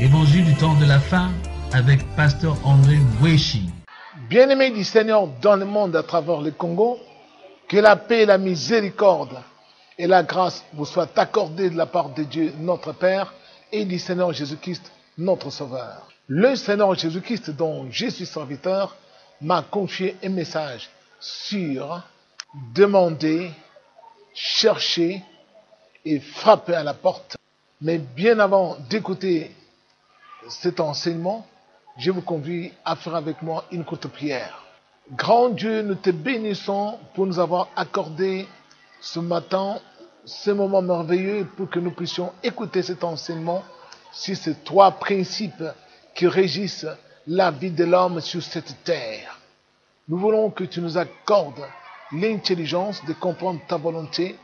Évangile du temps de la fin avec Pasteur André Weshi. Bien-aimés du Seigneur dans le monde à travers le Congo, que la paix, la miséricorde et la grâce vous soient accordées de la part de Dieu notre Père et du Seigneur Jésus-Christ notre Sauveur. Le Seigneur Jésus-Christ dont je suis serviteur m'a confié un message sur demander, chercher et frapper à la porte. Mais bien avant d'écouter cet enseignement, je vous convie à faire avec moi une courte prière. Grand Dieu, nous te bénissons pour nous avoir accordé ce matin ce moment merveilleux pour que nous puissions écouter cet enseignement sur ces trois principes qui régissent la vie de l'homme sur cette terre. Nous voulons que tu nous accordes l'intelligence de comprendre ta volonté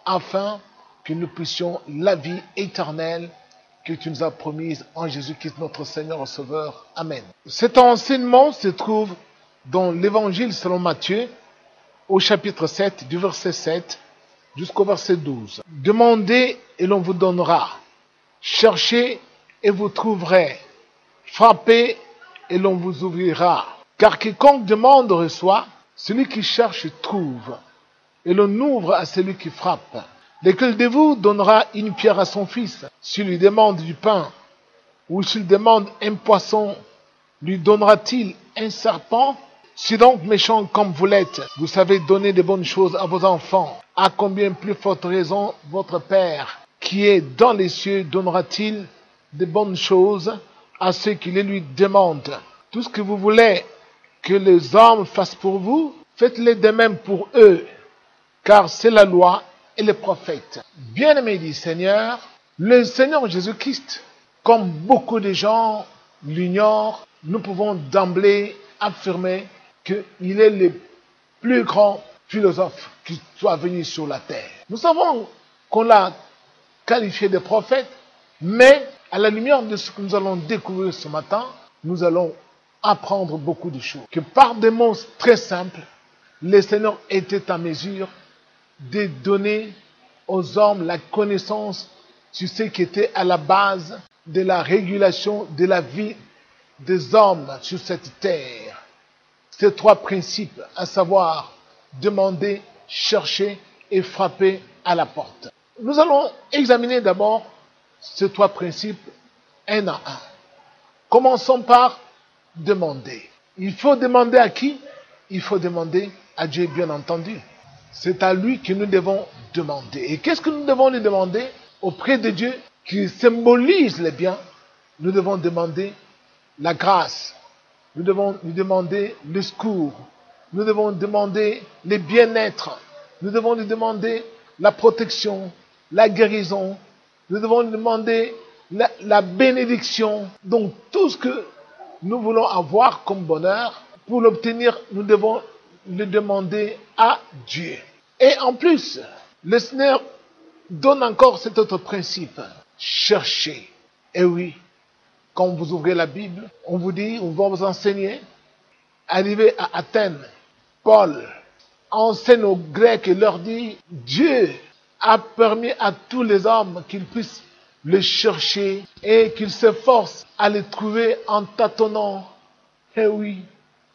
afin que nous puissions la vie éternelle que tu nous as promise en Jésus-Christ notre Seigneur et Sauveur. Amen. Cet enseignement se trouve dans l'Évangile selon Matthieu, au chapitre 7, du verset 7 jusqu'au verset 12. Demandez et l'on vous donnera. Cherchez et vous trouverez. Frappez et l'on vous ouvrira. Car quiconque demande reçoit, celui qui cherche trouve, et l'on ouvre à celui qui frappe. Lequel de vous donnera une pierre à son fils, s'il lui demande du pain, ou s'il demande un poisson, lui donnera-t-il un serpent? Si donc méchant comme vous l'êtes, vous savez donner de bonnes choses à vos enfants, à combien plus forte raison votre Père, qui est dans les cieux, donnera-t-il de bonnes choses à ceux qui les lui demandent? Tout ce que vous voulez que les hommes fassent pour vous, faites-le de même pour eux, car c'est la loi et les prophètes. Bien-aimés du Seigneur, le Seigneur Jésus-Christ, comme beaucoup de gens l'ignorent, nous pouvons d'emblée affirmer qu'il est le plus grand philosophe qui soit venu sur la terre. Nous savons qu'on l'a qualifié de prophète, mais à la lumière de ce que nous allons découvrir ce matin, nous allons apprendre beaucoup de choses. Que par des mots très simples, le Seigneur était en mesure de donner aux hommes la connaissance sur ce qui était à la base de la régulation de la vie des hommes sur cette terre. Ces trois principes, à savoir demander, chercher et frapper à la porte. Nous allons examiner d'abord ces trois principes un à un. Commençons par demander. Il faut demander à qui? Il faut demander à Dieu, bien entendu. C'est à lui que nous devons demander. Et qu'est-ce que nous devons lui demander? Auprès de Dieu, qui symbolise les biens, nous devons demander la grâce. Nous devons lui demander le secours. Nous devons demander le bien-être. Nous devons lui demander la protection, la guérison. Nous devons lui demander la bénédiction. Donc tout ce que nous voulons avoir comme bonheur, pour l'obtenir, nous devons le demander à Dieu. Et en plus, le Seigneur donne encore cet autre principe. Cherchez. Et oui, quand vous ouvrez la Bible, on vous dit, on va vous enseigner. Arrivé à Athènes, Paul enseigne aux Grecs et leur dit, Dieu a permis à tous les hommes qu'ils puissent le chercher et qu'ils s'efforcent à le trouver en tâtonnant. Et oui,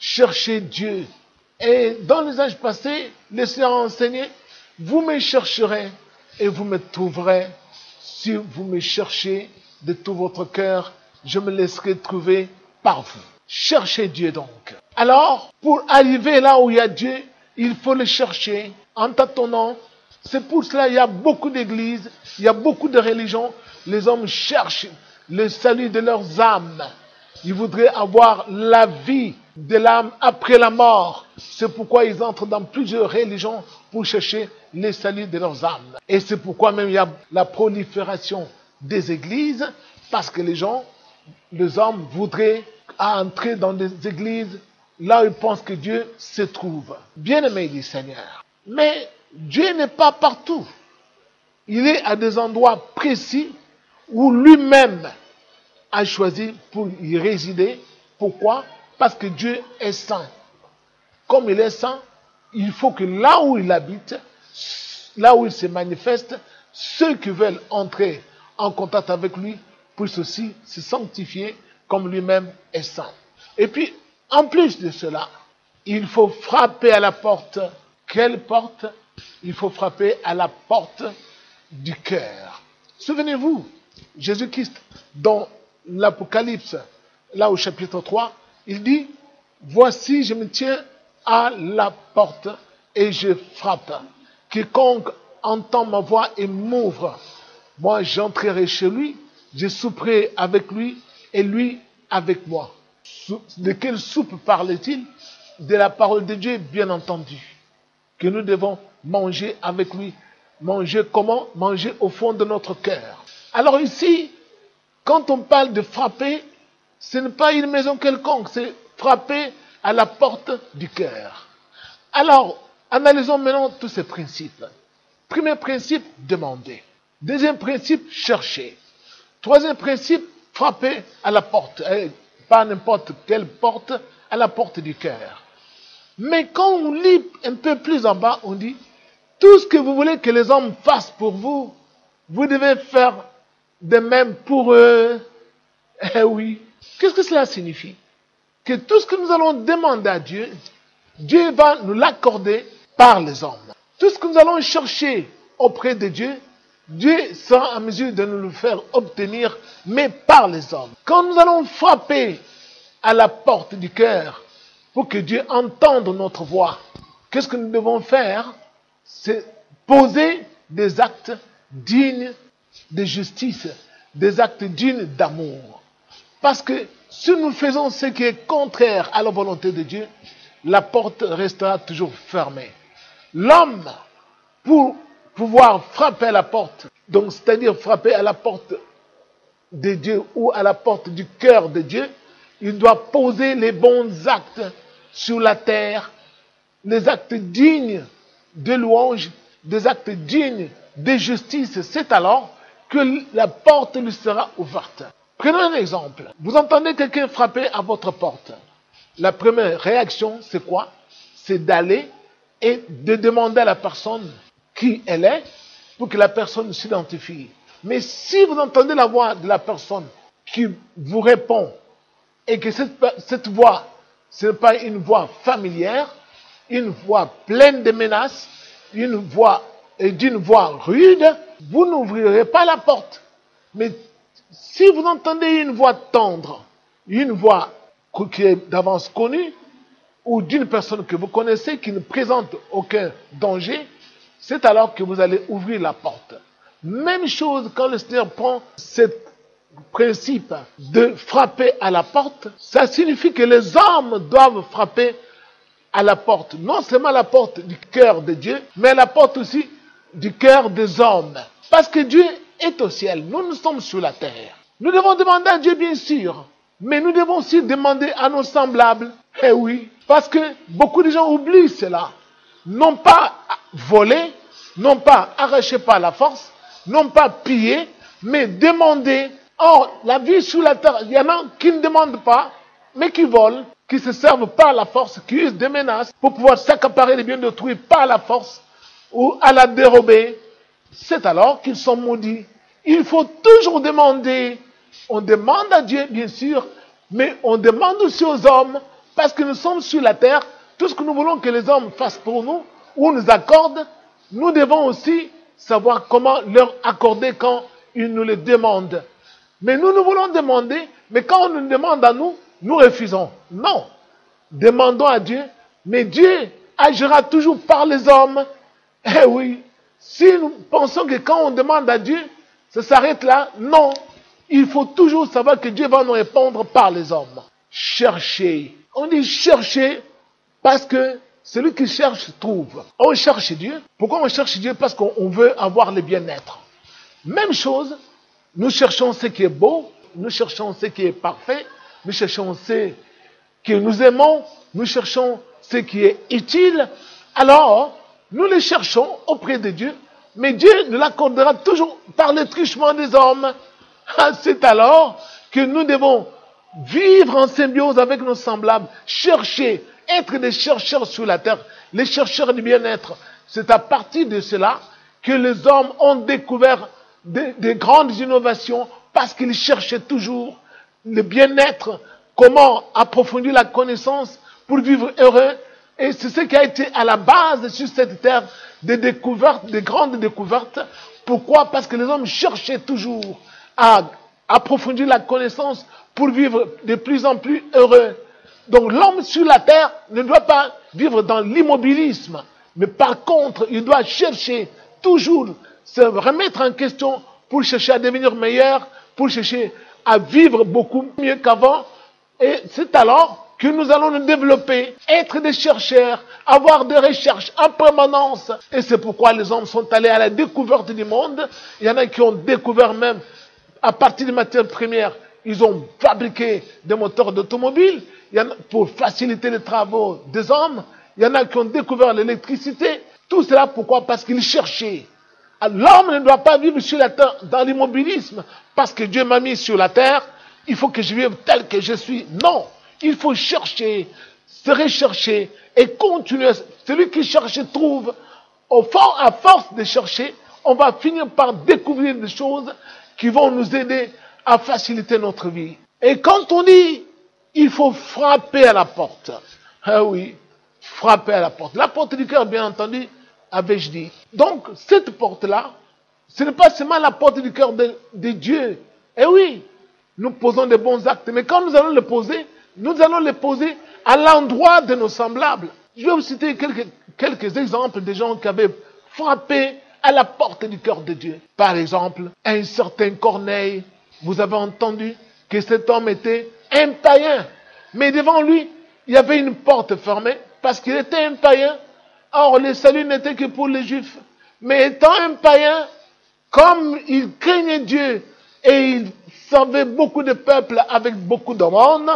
cherchez Dieu. Et dans les âges passés, le Seigneur a enseigné, vous me chercherez et vous me trouverez. Si vous me cherchez de tout votre cœur, je me laisserai trouver par vous. Cherchez Dieu donc. Alors, pour arriver là où il y a Dieu, il faut le chercher en tâtonnant. C'est pour cela qu'il y a beaucoup d'églises, il y a beaucoup de religions. Les hommes cherchent le salut de leurs âmes. Ils voudraient avoir la vie de l'âme après la mort. C'est pourquoi ils entrent dans plusieurs religions pour chercher le salut de leurs âmes. Et c'est pourquoi même il y a la prolifération des églises, parce que les gens, les hommes voudraient entrer dans des églises là où ils pensent que Dieu se trouve. Bien-aimé du Seigneur. Mais Dieu n'est pas partout. Il est à des endroits précis où lui-même a choisi pour y résider. Pourquoi? Parce que Dieu est saint. Comme il est saint, il faut que là où il habite, là où il se manifeste, ceux qui veulent entrer en contact avec lui puissent aussi se sanctifier comme lui-même est saint. Et puis, en plus de cela, il faut frapper à la porte. Quelle porte? Il faut frapper à la porte du cœur. Souvenez-vous, Jésus-Christ, dans l'Apocalypse, là au chapitre 3, il dit, voici, je me tiens à la porte et je frappe. Quiconque entend ma voix et m'ouvre, moi j'entrerai chez lui, je souperai avec lui et lui avec moi. De quelle soupe parle-t-il? De la parole de Dieu, bien entendu, que nous devons manger avec lui. Manger comment? Manger au fond de notre cœur. Alors ici, quand on parle de frapper, ce n'est pas une maison quelconque, c'est frapper à la porte du cœur. Alors, analysons maintenant tous ces principes. Premier principe, demander. Deuxième principe, chercher. Troisième principe, frapper à la porte. Pas n'importe quelle porte, à la porte du cœur. Mais quand on lit un peu plus en bas, on dit, tout ce que vous voulez que les hommes fassent pour vous, vous devez faire de même pour eux. Eh oui. Qu'est-ce que cela signifie? Que tout ce que nous allons demander à Dieu, Dieu va nous l'accorder par les hommes. Tout ce que nous allons chercher auprès de Dieu, Dieu sera en mesure de nous le faire obtenir, mais par les hommes. Quand nous allons frapper à la porte du cœur pour que Dieu entende notre voix, qu'est-ce que nous devons faire? C'est poser des actes dignes de justice, des actes dignes d'amour. Parce que si nous faisons ce qui est contraire à la volonté de Dieu, la porte restera toujours fermée. L'homme, pour pouvoir frapper à la porte, donc c'est-à-dire frapper à la porte de Dieu ou à la porte du cœur de Dieu, il doit poser les bons actes sur la terre, les actes dignes de louange, des actes dignes de justice. C'est alors que la porte lui sera ouverte. Prenons un exemple. Vous entendez quelqu'un frapper à votre porte. La première réaction, c'est quoi? C'est d'aller et de demander à la personne qui elle est pour que la personne s'identifie. Mais si vous entendez la voix de la personne qui vous répond et que cette voix, ce n'est pas une voix familière, une voix pleine de menaces, d'une voix rude, vous n'ouvrirez pas la porte. Mais si vous entendez une voix tendre, une voix qui est d'avance connue, ou d'une personne que vous connaissez qui ne présente aucun danger, c'est alors que vous allez ouvrir la porte. Même chose quand le Seigneur prend ce principe de frapper à la porte, ça signifie que les hommes doivent frapper à la porte, non seulement à la porte du cœur de Dieu, mais à la porte aussi du cœur des hommes. Parce que Dieu est au ciel, nous sommes sur la terre. Nous devons demander à Dieu bien sûr, mais nous devons aussi demander à nos semblables. Eh oui, parce que beaucoup de gens oublient cela. Non pas voler, non pas arracher par la force, non pas piller, mais demander. Or, la vie sur la terre, il y en a qui ne demandent pas, mais qui volent, qui se servent par la force, qui usent des menaces pour pouvoir s'accaparer les biens d'autrui par la force ou à la dérober. C'est alors qu'ils sont maudits. Il faut toujours demander. On demande à Dieu, bien sûr, mais on demande aussi aux hommes, parce que nous sommes sur la terre, tout ce que nous voulons que les hommes fassent pour nous, ou nous accordent, nous devons aussi savoir comment leur accorder quand ils nous le demandent. Mais nous voulons demander, mais quand on nous demande à nous, nous refusons. Non. Demandons à Dieu, mais Dieu agira toujours par les hommes. Eh oui. Si nous pensons que quand on demande à Dieu, ça s'arrête là, non. Il faut toujours savoir que Dieu va nous répondre par les hommes. Cherchez. On dit chercher parce que celui qui cherche trouve. On cherche Dieu. Pourquoi on cherche Dieu? Parce qu'on veut avoir le bien-être. Même chose, nous cherchons ce qui est beau, nous cherchons ce qui est parfait, nous cherchons ce que nous aimons, nous cherchons ce qui est utile, alors nous les cherchons auprès de Dieu, mais Dieu nous l'accordera toujours par le truchement des hommes. C'est alors que nous devons vivre en symbiose avec nos semblables, chercher, être des chercheurs sur la terre, les chercheurs du bien-être. C'est à partir de cela que les hommes ont découvert des grandes innovations parce qu'ils cherchaient toujours le bien-être, comment approfondir la connaissance pour vivre heureux. Et c'est ce qui a été à la base sur cette terre des découvertes, des grandes découvertes. Pourquoi? Parce que les hommes cherchaient toujours à approfondir la connaissance pour vivre de plus en plus heureux. Donc l'homme sur la terre ne doit pas vivre dans l'immobilisme, mais par contre, il doit chercher toujours, se remettre en question pour chercher à devenir meilleur, pour chercher à vivre beaucoup mieux qu'avant. Et c'est alors que nous allons nous développer, être des chercheurs, avoir des recherches en permanence. Et c'est pourquoi les hommes sont allés à la découverte du monde. Il y en a qui ont découvert même, à partir des matières premières, ils ont fabriqué des moteurs d'automobile. Il y en a pour faciliter les travaux des hommes. Il y en a qui ont découvert l'électricité. Tout cela pourquoi? Parce qu'ils cherchaient. L'homme ne doit pas vivre sur la terre dans l'immobilisme. Parce que Dieu m'a mis sur la terre, il faut que je vive tel que je suis. Non, il faut chercher, se rechercher et continuer. Celui qui cherche trouve. Au fond, à force de chercher, on va finir par découvrir des choses qui vont nous aider à faciliter notre vie. Et quand on dit, il faut frapper à la porte. Ah oui, frapper à la porte. La porte du cœur, bien entendu, avais-je dit. Donc, cette porte-là, ce n'est pas seulement la porte du cœur de Dieu. Eh oui, nous posons des bons actes, mais quand nous allons les poser à l'endroit de nos semblables. Je vais vous citer quelques exemples de gens qui avaient frappé à la porte du cœur de Dieu. Par exemple, un certain Corneille, vous avez entendu que cet homme était un païen. Mais devant lui, il y avait une porte fermée parce qu'il était un païen. Or, le salut n'était que pour les Juifs. Mais étant un païen, comme il craignait Dieu et il servait beaucoup de peuples avec beaucoup de monde,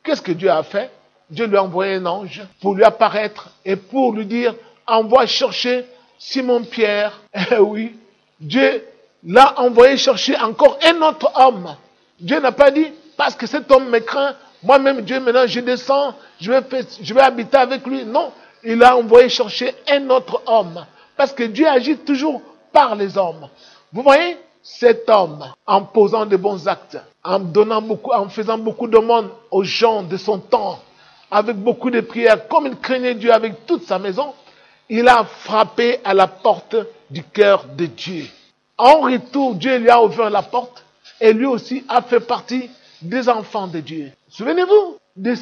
qu'est-ce que Dieu a fait? Dieu lui a envoyé un ange pour lui apparaître et pour lui dire, envoie chercher Simon-Pierre. Eh oui, Dieu l'a envoyé chercher encore un autre homme. Dieu n'a pas dit, parce que cet homme me craint, moi-même Dieu, maintenant je descends, je vais habiter avec lui. Non, il a envoyé chercher un autre homme. Parce que Dieu agit toujours par les hommes. Vous voyez, cet homme, en posant de bons actes, en faisant beaucoup de monde aux gens de son temps, avec beaucoup de prières, comme il craignait Dieu avec toute sa maison, il a frappé à la porte du cœur de Dieu. En retour, Dieu lui a ouvert la porte et lui aussi a fait partie des enfants de Dieu. Souvenez-vous de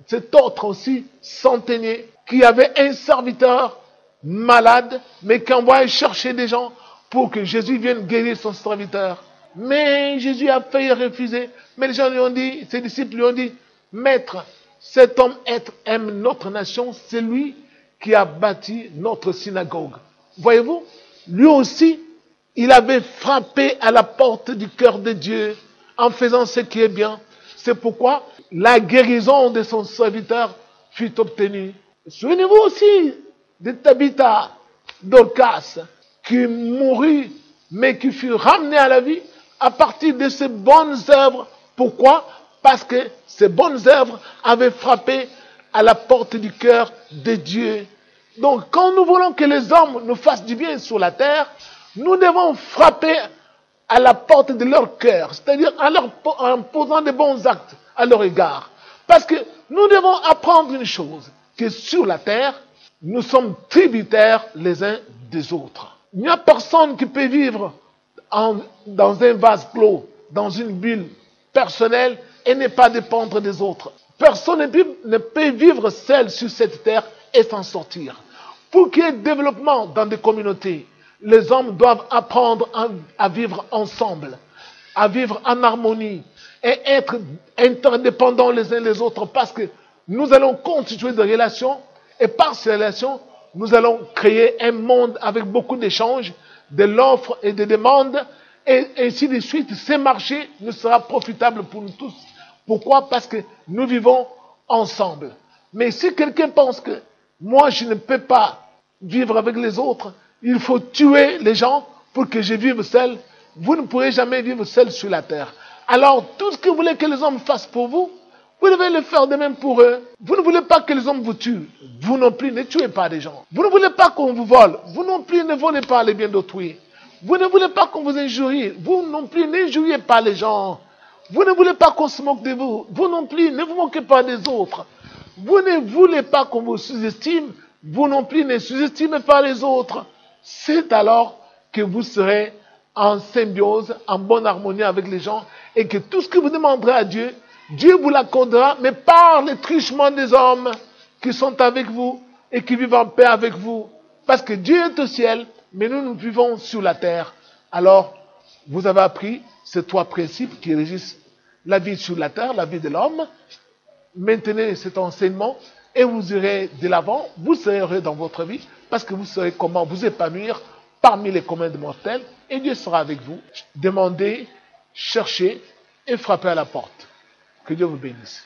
cet autre aussi centenier qui avait un serviteur malade, mais qui envoyait chercher des gens pour que Jésus vienne guérir son serviteur. Mais Jésus a failli refuser. Mais les gens lui ont dit, ses disciples lui ont dit, Maître, cet homme aime notre nation, c'est lui qui a bâti notre synagogue. Voyez-vous, lui aussi, il avait frappé à la porte du cœur de Dieu en faisant ce qui est bien. C'est pourquoi la guérison de son serviteur fut obtenue. Souvenez-vous aussi de Tabitha, Dorcas, qui mourut, mais qui fut ramenée à la vie à partir de ses bonnes œuvres. Pourquoi? Parce que ces bonnes œuvres avaient frappé à la porte du cœur de Dieu. Donc, quand nous voulons que les hommes nous fassent du bien sur la terre, nous devons frapper à la porte de leur cœur, c'est-à-dire en posant de bons actes à leur égard. Parce que nous devons apprendre une chose, que sur la terre, nous sommes tributaires les uns des autres. Il n'y a personne qui peut vivre dans un vase clos, dans une bulle personnelle et ne pas dépendre des autres. Personne ne peut vivre seul sur cette terre et s'en sortir. Pour qu'il y ait développement dans des communautés, les hommes doivent apprendre à vivre ensemble, à vivre en harmonie et être interdépendants les uns les autres parce que nous allons constituer des relations et par ces relations, nous allons créer un monde avec beaucoup d'échanges, de l'offre et de demande et ainsi de suite. Ce marché ne sera profitable pour nous tous. Pourquoi? Parce que nous vivons ensemble. Mais si quelqu'un pense que moi je ne peux pas vivre avec les autres, il faut tuer les gens pour que je vive seul, vous ne pourrez jamais vivre seul sur la terre. Alors tout ce que vous voulez que les hommes fassent pour vous, vous devez le faire de même pour eux. Vous ne voulez pas que les hommes vous tuent. Vous non plus, ne tuez pas des gens. Vous ne voulez pas qu'on vous vole. Vous non plus, ne volez pas les biens d'autrui. Vous ne voulez pas qu'on vous injurie. Vous non plus, n'injuriez pas les gens. Vous ne voulez pas qu'on se moque de vous. Vous non plus, ne vous moquez pas des autres. Vous ne voulez pas qu'on vous sous-estime. Vous non plus, ne sous-estimez pas les autres. C'est alors que vous serez en symbiose, en bonne harmonie avec les gens, et que tout ce que vous demanderez à Dieu, Dieu vous l'accordera, mais par le truchement des hommes qui sont avec vous et qui vivent en paix avec vous. Parce que Dieu est au ciel, mais nous vivons sur la terre. Alors, vous avez appris ces trois principes qui régissent la vie sur la terre, la vie de l'homme. Maintenez cet enseignement et vous irez de l'avant. Vous serez heureux dans votre vie parce que vous saurez comment vous épanouir parmi les communs de mortels et Dieu sera avec vous. Demandez, cherchez et frappez à la porte. Que Dieu vous bénisse.